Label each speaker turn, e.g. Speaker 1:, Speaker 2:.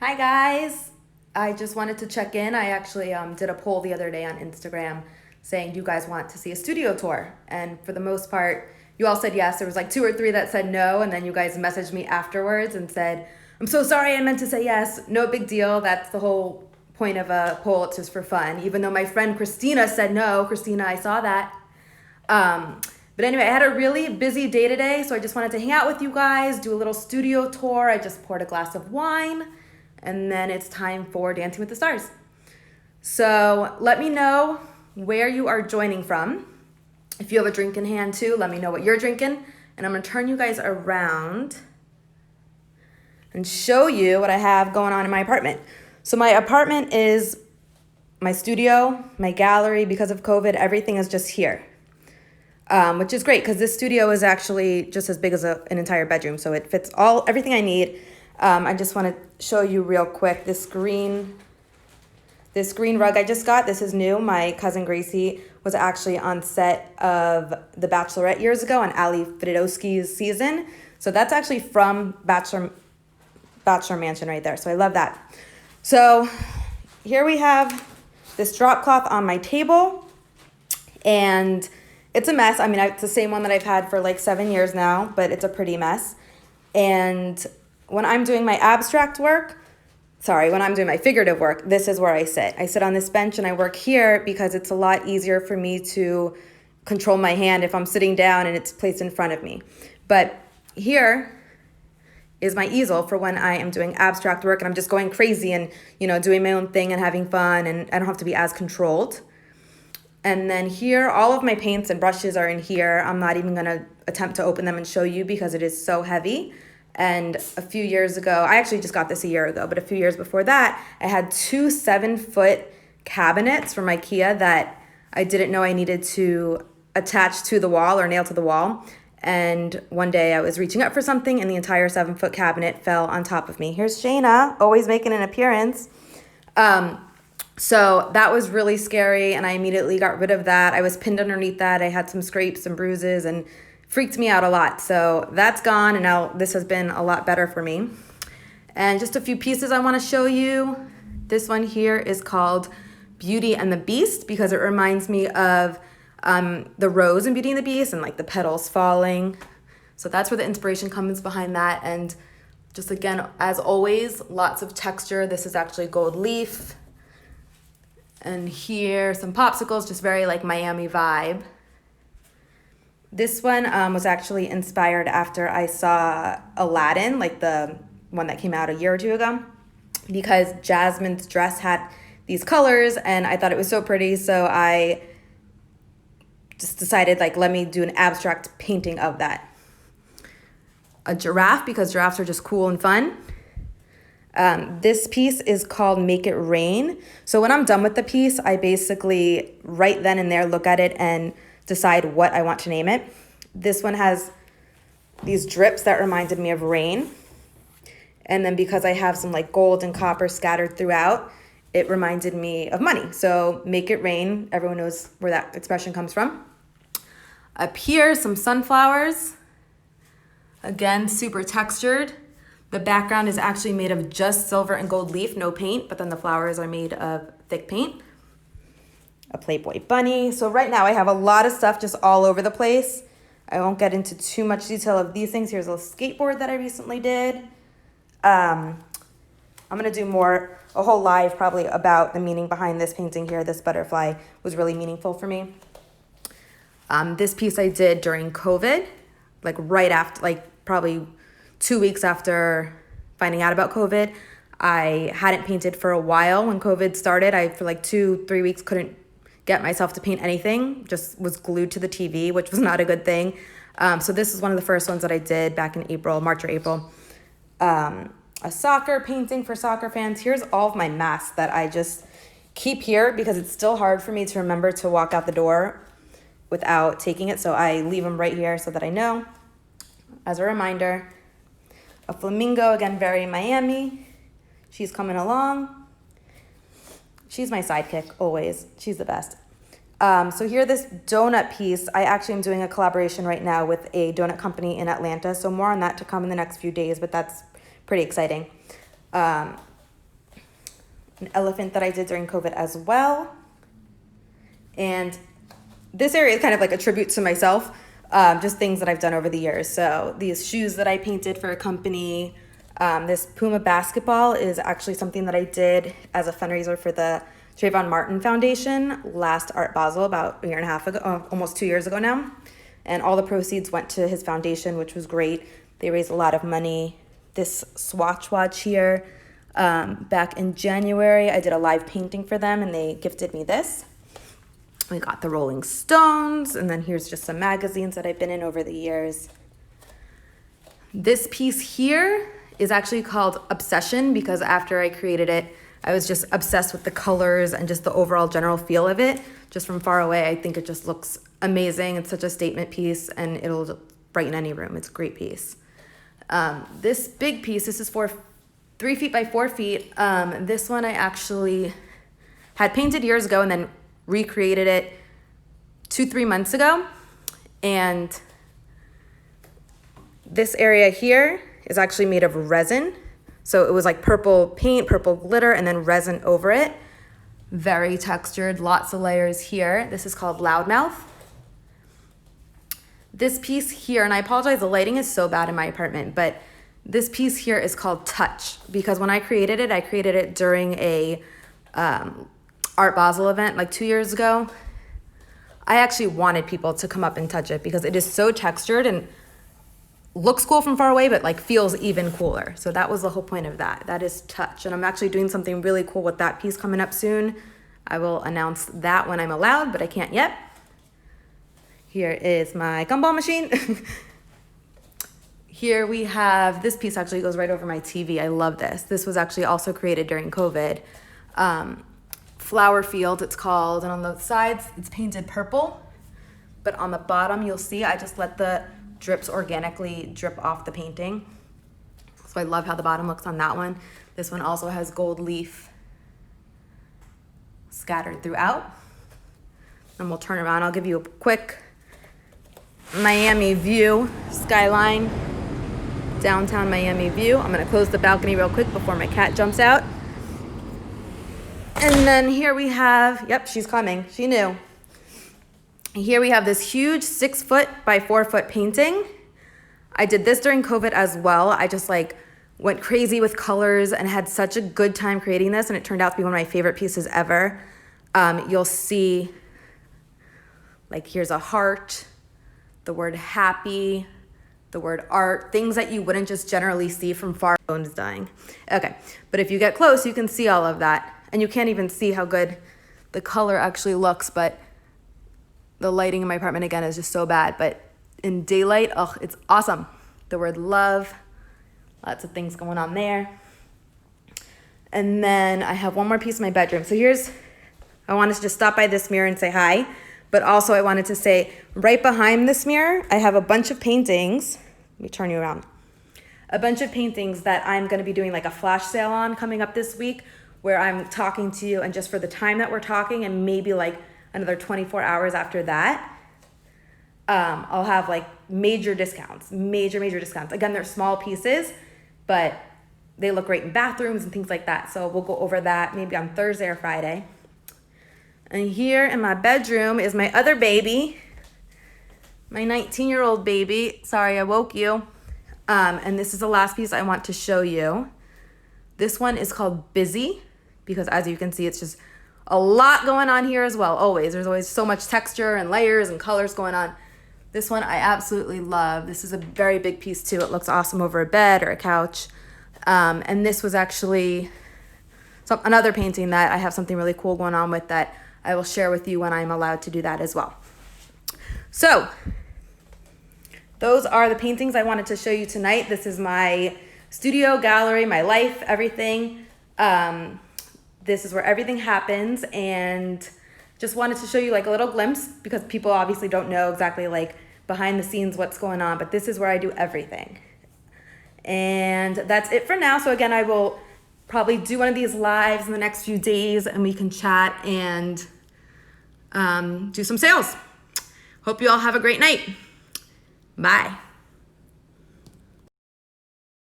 Speaker 1: Hi guys. I just wanted to check in. I actually did a poll the other day on Instagram saying, do you guys want to see a studio tour? And for the most part, you all said yes. There was like two or three that said no, and then you guys messaged me afterwards and said, I'm so sorry, I meant to say yes. No big deal. That's the whole point of a poll. It's just for fun. Even though my friend Christina said no. Christina, I saw that. But anyway, I had a really busy day today, so I just wanted to hang out with you guys, do a little studio tour. I just poured a glass of wine, and then it's time for Dancing with the Stars. So let me know where you are joining from. If you have a drink in hand too, let me know what you're drinking. And I'm gonna turn you guys around and show you what I have going on in my apartment. So my apartment is my studio, my gallery. Because of COVID, everything is just here. Which is great because this studio is actually just as big as an entire bedroom. So it fits everything I need. I just want to show you real quick this green rug I just got. This is new. My cousin Gracie was actually on set of The Bachelorette years ago on Ali Fedotowsky's season. So that's actually from Bachelor Mansion right there. So I love that. So here we have this drop cloth on my table, and it's a mess. I mean, it's the same one that I've had for like 7 years now, but it's a pretty mess. And when I'm doing my when I'm doing my figurative work, this is where I sit. I sit on this bench and I work here because it's a lot easier for me to control my hand if I'm sitting down and it's placed in front of me. But here is my easel for when I am doing abstract work and I'm just going crazy and, doing my own thing and having fun, and I don't have to be as controlled. And then here, all of my paints and brushes are in here. I'm not even gonna attempt to open them and show you because it is so heavy. And a few years ago, I actually just got this a year ago, but a few years before that, I had 2 7-foot cabinets from IKEA that I didn't know I needed to attach to the wall or nail to the wall. And one day I was reaching up for something and the entire 7-foot cabinet fell on top of me. Here's Shayna, always making an appearance. So that was really scary, and I immediately got rid of that. I was pinned underneath that. I had some scrapes and bruises and freaked me out a lot. So that's gone, and now this has been a lot better for me. And just a few pieces I want to show you. This one here is called Beauty and the Beast because it reminds me of the rose in Beauty and the Beast and like the petals falling. So that's where the inspiration comes behind that. And just again, as always, lots of texture. This is actually gold leaf. And here, some popsicles, just very like Miami vibe. This one was actually inspired after I saw Aladdin, like the one that came out a year or two ago, because Jasmine's dress had these colors and I thought it was so pretty. So I just decided, let me do an abstract painting of that. A giraffe, because giraffes are just cool and fun. This piece is called Make It Rain. So when I'm done with the piece, I basically right then and there look at it and decide what I want to name it. This one has these drips that reminded me of rain. And then because I have some gold and copper scattered throughout, it reminded me of money. So Make It Rain, everyone knows where that expression comes from. Up here, some sunflowers. Again, super textured. The background is actually made of just silver and gold leaf, no paint, but then the flowers are made of thick paint. A Playboy bunny. So right now I have a lot of stuff just all over the place. I won't get into too much detail of these things. Here's a skateboard that I recently did. I'm gonna do a whole live probably about the meaning behind this painting here. This butterfly was really meaningful for me. This piece I did during COVID, right after, probably 2 weeks after finding out about COVID. I hadn't painted for a while when COVID started. I, for 2-3 weeks, couldn't get myself to paint anything, just was glued to the TV, which was not a good thing. So this is one of the first ones that I did back in March or April. A soccer painting for soccer fans. Here's all of my masks that I just keep here because it's still hard for me to remember to walk out the door without taking it. So I leave them right here so that I know as a reminder. A flamingo, again, very Miami. She's coming along. She's my sidekick, always. She's the best. So here, this donut piece, I actually am doing a collaboration right now with a donut company in Atlanta. So more on that to come in the next few days, but that's pretty exciting. an elephant that I did during COVID as well. And this area is kind of like a tribute to myself, just things that I've done over the years. So these shoes that I painted for a company, this Puma basketball is actually something that I did as a fundraiser for the Trayvon Martin Foundation last Art Basel about a year and a half ago, almost 2 years ago now. And all the proceeds went to his foundation, which was great. They raised a lot of money. This Swatch watch here, back in January, I did a live painting for them and they gifted me this. We got the Rolling Stones, and then here's just some magazines that I've been in over the years. This piece here is actually called Obsession because after I created it, I was just obsessed with the colors and just the overall general feel of it. Just from far away, I think it just looks amazing. It's such a statement piece and it'll brighten any room. It's a great piece. This big piece, this is 3 feet by 4 feet. This one I actually had painted years ago and then recreated it 2-3 months ago. And this area here is actually made of resin. So it was like purple paint, purple glitter, and then resin over it. Very textured, lots of layers here. This is called Loudmouth. This piece here, and I apologize, the lighting is so bad in my apartment, but this piece here is called Touch because when I created it during a Art Basel event like 2 years ago. I actually wanted people to come up and touch it because it is so textured and looks cool from far away, but like feels even cooler. So that was the whole point of that. That is Touch. And I'm actually doing something really cool with that piece coming up soon. I will announce that when I'm allowed, but I can't yet. Here is my gumball machine. Here we have, this piece actually goes right over my TV. I love this. This was actually also created during COVID. Flower Field, it's called, and on the sides it's painted purple, but on the bottom you'll see I just let the drips organically drip off the painting. So I love how the bottom looks on that one. This one also has gold leaf scattered throughout. And we'll turn around. I'll give you a quick Miami view, skyline, downtown Miami view. I'm gonna close the balcony real quick before my cat jumps out. And then here we have, yep, she's coming, she knew. Here we have this huge 6 foot by 4 foot painting. I did this during COVID as well. I just like went crazy with colors and had such a good time creating this, and it turned out to be one of my favorite pieces ever. You'll see, like here's a heart, the word happy, the word art, things that you wouldn't just generally see from far. Phone's dying. Okay, but if you get close, you can see all of that. And you can't even see how good the color actually looks, but the lighting in my apartment again is just so bad. But in daylight, oh, it's awesome. The word love, lots of things going on there. And then I have one more piece in my bedroom. So I wanted to just stop by this mirror and say hi, but also I wanted to say right behind this mirror, I have a bunch of paintings. Let me turn you around. A bunch of paintings that I'm gonna be doing like a flash sale on coming up this week, where I'm talking to you, and just for the time that we're talking and maybe like another 24 hours after that, I'll have like major discounts. Again, they're small pieces, but they look great in bathrooms and things like that. So we'll go over that maybe on Thursday or Friday. And here in my bedroom is my other baby, my 19-year-old baby. Sorry, I woke you. And this is the last piece I want to show you. This one is called Busy, because as you can see, it's just a lot going on here as well. There's always so much texture and layers and colors going on. This one I absolutely love. This is a very big piece too. It looks awesome over a bed or a couch. And this was actually another painting that I have something really cool going on with that I will share with you when I'm allowed to do that as well. So those are the paintings I wanted to show you tonight. This is my studio, gallery, my life, everything. This is where everything happens, and just wanted to show you like a little glimpse because people obviously don't know exactly like behind the scenes what's going on, but this is where I do everything. And that's it for now. So again, I will probably do one of these lives in the next few days and we can chat and do some sales. Hope you all have a great night. Bye.